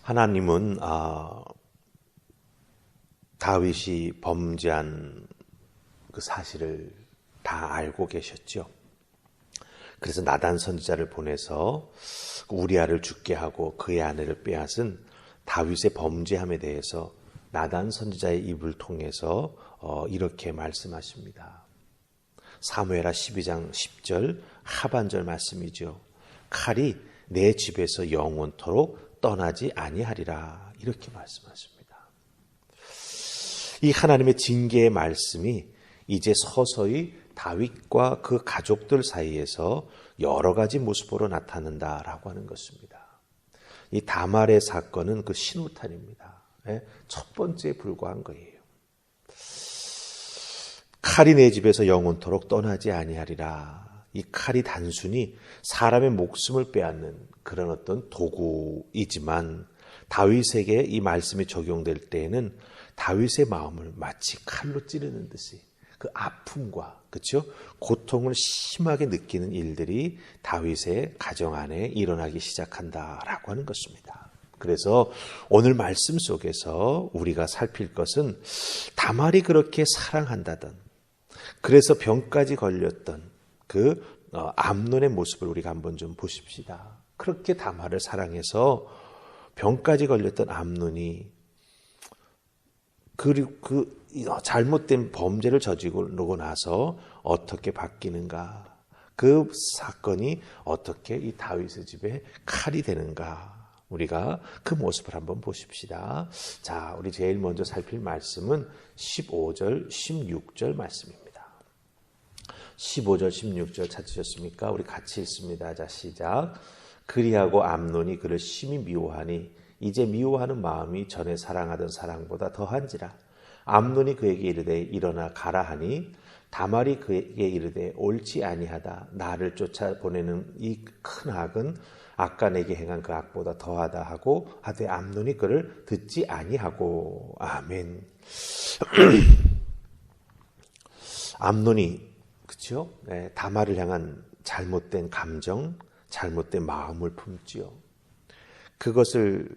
하나님은 다윗이 범죄한 그 사실을 다 알고 계셨죠. 그래서 나단 선지자를 보내서 우리아를 죽게 하고 그의 아내를 빼앗은 다윗의 범죄함에 대해서 나단 선지자의 입을 통해서 이렇게 말씀하십니다. 사무엘하 12장 10절 하반절 말씀이죠. 칼이 내 집에서 영원토록 떠나지 아니하리라, 이렇게 말씀하십니다. 이 하나님의 징계의 말씀이 이제 서서히 다윗과 그 가족들 사이에서 여러 가지 모습으로 나타난다라고 하는 것입니다. 이 다말의 사건은 그 신호탄입니다. 첫 번째에 불과한 거예요. 칼이 내 집에서 영원토록 떠나지 아니하리라. 이 칼이 단순히 사람의 목숨을 빼앗는 그런 어떤 도구이지만 다윗에게 이 말씀이 적용될 때에는 다윗의 마음을 마치 칼로 찌르는 듯이 그 아픔과 그렇죠? 고통을 심하게 느끼는 일들이 다윗의 가정 안에 일어나기 시작한다라고 하는 것입니다. 그래서 오늘 말씀 속에서 우리가 살필 것은 다말이 그렇게 사랑한다던, 그래서 병까지 걸렸던 그 암논의 모습을 우리가 한번 좀 보십시다. 그렇게 다말을 사랑해서 병까지 걸렸던 암논이 그리고 그 잘못된 범죄를 저지르고 나서 어떻게 바뀌는가, 그 사건이 어떻게 이 다윗의 집에 칼이 되는가, 우리가 그 모습을 한번 보십시다. 자, 우리 제일 먼저 살필 말씀은 15절, 16절 말씀입니다. 15절, 16절 찾으셨습니까? 우리 같이 읽습니다. 자, 시작. 그리하고 암논이 그를 심히 미워하니 이제 미워하는 마음이 전에 사랑하던 사랑보다 더한지라. 암논이 그에게 이르되 일어나 가라 하니 다말이 그에게 이르되 옳지 아니하다. 나를 쫓아보내는 이 큰 악은 아까 내게 행한 그 악보다 더하다 하고 하되 암논이 그를 듣지 아니하고. 아멘. 암논이 그렇죠? 네, 다말을 향한 잘못된 감정, 잘못된 마음을 품지요. 그것을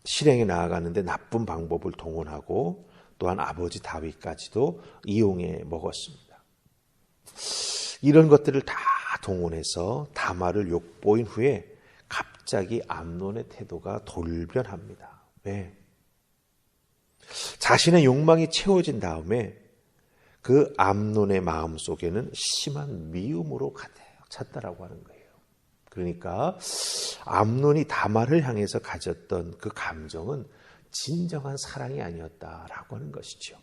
실행에 나아가는데 나쁜 방법을 동원하고 또한 아버지 다윗까지도 이용해 먹었습니다. 이런 것들을 다 동원해서 다말을 욕보인 후에 갑자기 암논의 태도가 돌변합니다. 왜? 자신의 욕망이 채워진 다음에 그 암논의 마음 속에는 심한 미움으로 가득 찼다라고 하는 거예요. 그러니까 암논이 다말을 향해서 가졌던 그 감정은 진정한 사랑이 아니었다라고 하는 것이죠.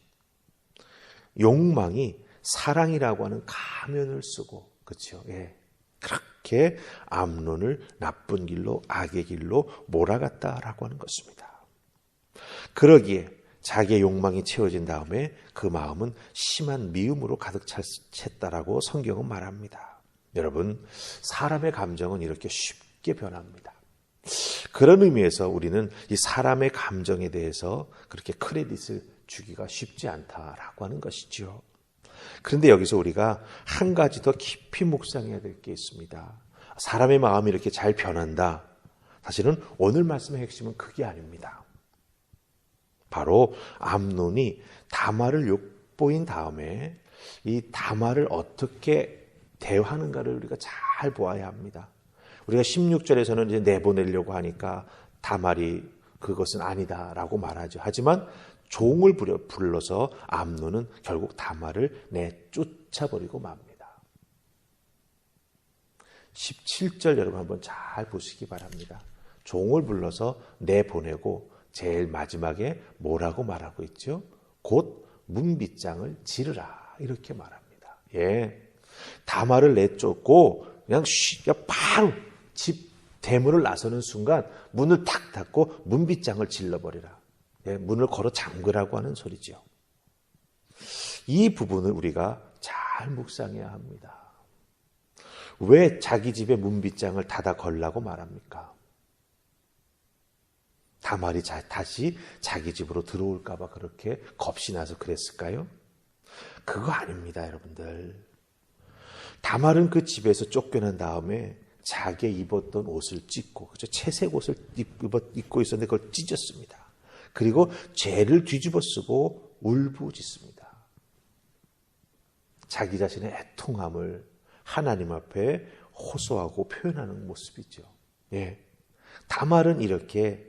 욕망이 사랑이라고 하는 가면을 쓰고, 그렇죠? 예. 그렇게 암논을 나쁜 길로, 악의 길로 몰아갔다라고 하는 것입니다. 그러기에 자기의 욕망이 채워진 다음에 그 마음은 심한 미움으로 가득 찼다라고 성경은 말합니다. 여러분, 사람의 감정은 이렇게 쉽게 변합니다. 그런 의미에서 우리는 이 사람의 감정에 대해서 그렇게 크레딧을 주기가 쉽지 않다라고 하는 것이죠. 그런데 여기서 우리가 한 가지 더 깊이 묵상해야 될 게 있습니다. 사람의 마음이 이렇게 잘 변한다. 사실은 오늘 말씀의 핵심은 그게 아닙니다. 바로 암논이 다말을 욕보인 다음에 이 다말을 어떻게 대화하는가를 우리가 잘 보아야 합니다. 우리가 16절에서는 이제 내보내려고 하니까 다말이 그것은 아니다라고 말하죠. 하지만 종을 불러서 암논은 결국 다말을 내쫓아버리고 맙니다. 17절 여러분 한번 잘 보시기 바랍니다. 종을 불러서 내보내고 제일 마지막에 뭐라고 말하고 있죠? 곧 문빗장을 지르라, 이렇게 말합니다. 예, 다말을 내쫓고 그냥 바로 집 대문을 나서는 순간 문을 탁 닫고 문빗장을 질러버리라. 예, 문을 걸어 잠그라고 하는 소리죠. 이 부분을 우리가 잘 묵상해야 합니다. 왜 자기 집에 문빗장을 닫아 걸라고 말합니까? 다말이 다시 자기 집으로 들어올까 봐 그렇게 겁이 나서 그랬을까요? 그거 아닙니다, 여러분들. 다말은 그 집에서 쫓겨난 다음에 자기 입었던 옷을 찢고, 그죠? 채색 옷을 입고 있었는데 그걸 찢었습니다. 그리고 죄를 뒤집어 쓰고 울부짖습니다. 자기 자신의 애통함을 하나님 앞에 호소하고 표현하는 모습이죠. 예. 다말은 이렇게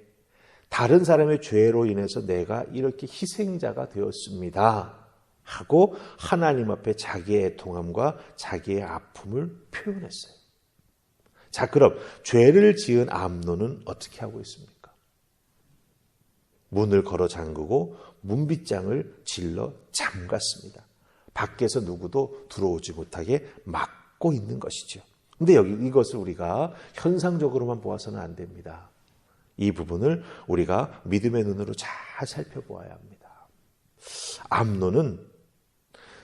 다른 사람의 죄로 인해서 내가 이렇게 희생자가 되었습니다 하고 하나님 앞에 자기의 애통함과 자기의 아픔을 표현했어요. 자, 그럼 죄를 지은 암논은 어떻게 하고 있습니까? 문을 걸어 잠그고 문빗장을 질러 잠갔습니다. 밖에서 누구도 들어오지 못하게 막고 있는 것이죠. 근데 여기 이것을 우리가 현상적으로만 보아서는 안 됩니다. 이 부분을 우리가 믿음의 눈으로 잘 살펴보아야 합니다. 암논은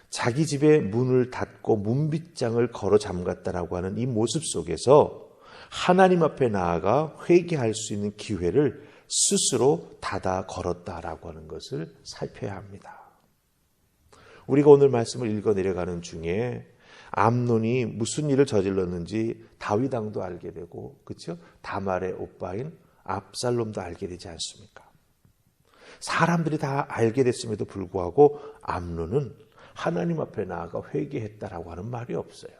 자기 집의 문을 닫고 문빗장을 걸어 잠갔다라고 하는 이 모습 속에서 하나님 앞에 나아가 회개할 수 있는 기회를 스스로 닫아 걸었다라고 하는 것을 살펴야 합니다. 우리가 오늘 말씀을 읽어 내려가는 중에 암논이 무슨 일을 저질렀는지 다윗 왕도 알게 되고, 그렇죠? 다말의 오빠인 압살롬도 알게 되지 않습니까? 사람들이 다 알게 됐음에도 불구하고 암논은 하나님 앞에 나아가 회개했다라고 하는 말이 없어요.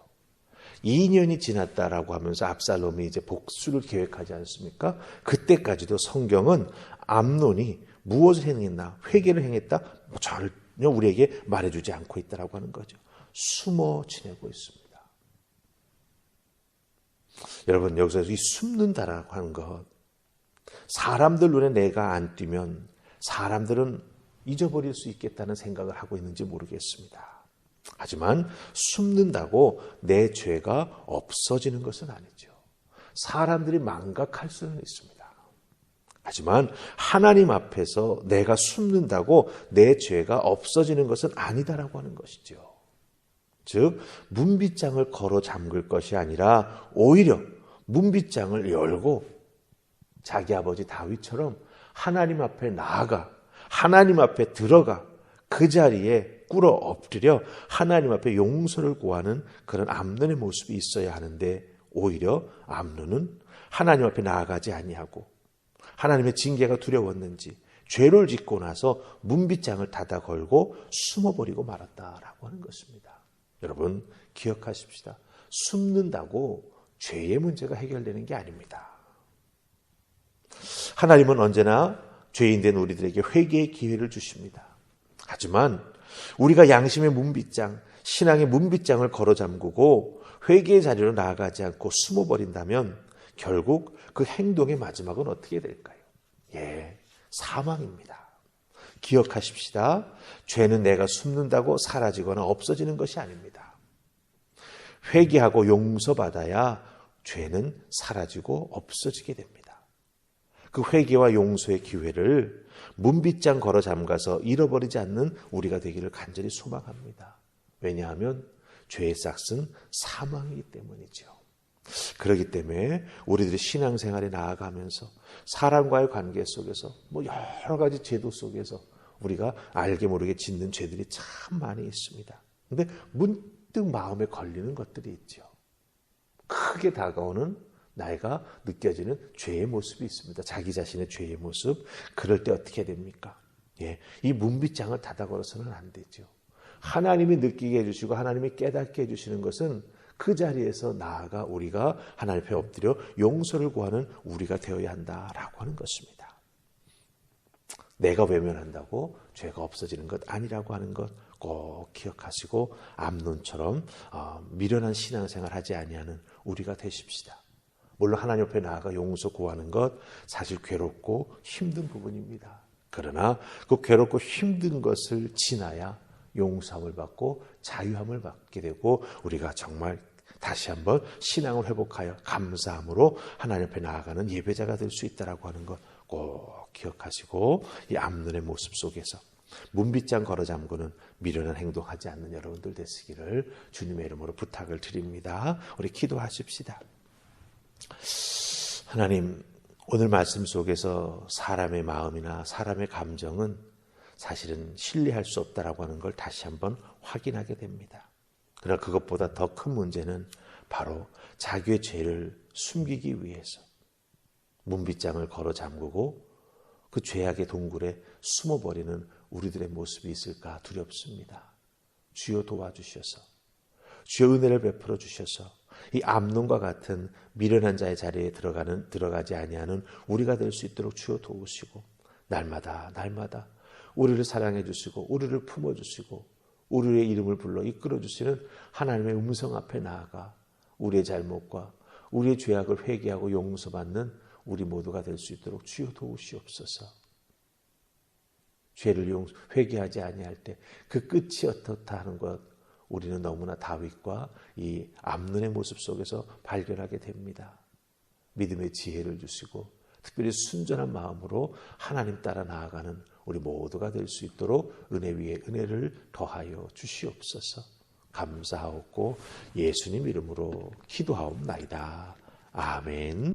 2년이 지났다라고 하면서 압살롬이 이제 복수를 계획하지 않습니까? 그때까지도 성경은 암논이 무엇을 행했나, 회개를 행했다, 전혀 우리에게 말해주지 않고 있다라고 하는 거죠. 숨어 지내고 있습니다. 여러분, 여기서 이 숨는다라고 하는 것, 사람들 눈에 내가 안 띄면 사람들은 잊어버릴 수 있겠다는 생각을 하고 있는지 모르겠습니다. 하지만 숨는다고 내 죄가 없어지는 것은 아니죠. 사람들이 망각할 수는 있습니다. 하지만 하나님 앞에서 내가 숨는다고 내 죄가 없어지는 것은 아니다라고 하는 것이죠. 즉, 문빗장을 걸어 잠글 것이 아니라 오히려 문빗장을 열고 자기 아버지 다윗처럼 하나님 앞에 나아가, 하나님 앞에 들어가 그 자리에 꿇어 엎드려 하나님 앞에 용서를 구하는 그런 암논의 모습이 있어야 하는데, 오히려 암논은 하나님 앞에 나아가지 아니하고 하나님의 징계가 두려웠는지 죄를 짓고 나서 문빗장을 닫아 걸고 숨어버리고 말았다라고 하는 것입니다. 여러분, 기억하십시다. 숨는다고 죄의 문제가 해결되는 게 아닙니다. 하나님은 언제나 죄인된 우리들에게 회개의 기회를 주십니다. 하지만 우리가 양심의 문빗장, 신앙의 문빗장을 걸어 잠그고 회개의 자리로 나아가지 않고 숨어버린다면 결국 그 행동의 마지막은 어떻게 될까요? 예, 사망입니다. 기억하십시다. 죄는 내가 숨는다고 사라지거나 없어지는 것이 아닙니다. 회개하고 용서받아야 죄는 사라지고 없어지게 됩니다. 그 회개와 용서의 기회를 문빗장 걸어 잠가서 잃어버리지 않는 우리가 되기를 간절히 소망합니다. 왜냐하면 죄의 싹은 사망이기 때문이죠. 그렇기 때문에 우리들이 신앙생활에 나아가면서 사람과의 관계 속에서 여러 가지 제도 속에서 우리가 알게 모르게 짓는 죄들이 참 많이 있습니다. 그런데 문득 마음에 걸리는 것들이 있죠. 크게 다가오는 나이가 느껴지는 죄의 모습이 있습니다. 자기 자신의 죄의 모습. 그럴 때 어떻게 됩니까? 예, 이 문빗장을 닫아 걸어서는 안 되죠. 하나님이 느끼게 해주시고 하나님이 깨닫게 해주시는 것은 그 자리에서 나아가 우리가 하나님 앞에 엎드려 용서를 구하는 우리가 되어야 한다라고 하는 것입니다. 내가 외면한다고 죄가 없어지는 것 아니라고 하는 것 꼭 기억하시고 암논처럼 미련한 신앙생활 하지 아니하는 우리가 되십시다. 물론 하나님 앞에 나아가 용서 구하는 것 사실 괴롭고 힘든 부분입니다. 그러나 그 괴롭고 힘든 것을 지나야 용서함을 받고 자유함을 받게 되고 우리가 정말 다시 한번 신앙을 회복하여 감사함으로 하나님 앞에 나아가는 예배자가 될 수 있다라고 하는 것 꼭 기억하시고 이 암논의 모습 속에서 문빗장 걸어 잠그는 미련한 행동하지 않는 여러분들 되시기를 주님의 이름으로 부탁을 드립니다. 우리 기도하십시다. 하나님, 오늘 말씀 속에서 사람의 마음이나 사람의 감정은 사실은 신뢰할 수 없다라고 하는 걸 다시 한번 확인하게 됩니다. 그러나 그것보다 더 큰 문제는 바로 자기의 죄를 숨기기 위해서 문빗장을 걸어 잠그고 그 죄악의 동굴에 숨어버리는 우리들의 모습이 있을까 두렵습니다. 주여 도와주셔서, 주여 은혜를 베풀어 주셔서 이 암논과 같은 미련한 자의 자리에 들어가지 아니하는 우리가 될 수 있도록 주여 도우시고, 날마다 우리를 사랑해 주시고 우리를 품어 주시고 우리의 이름을 불러 이끌어 주시는 하나님의 음성 앞에 나아가 우리의 잘못과 우리의 죄악을 회개하고 용서받는 우리 모두가 될 수 있도록 주여 도우시옵소서. 죄를 회개하지 아니할 때 그 끝이 어떻다 하는 것, 우리는 너무나 다윗과 이 암논의 모습 속에서 발견하게 됩니다. 믿음의 지혜를 주시고 특별히 순전한 마음으로 하나님 따라 나아가는 우리 모두가 될 수 있도록 은혜 위에 은혜를 더하여 주시옵소서. 감사하옵고 예수님 이름으로 기도하옵나이다. 아멘.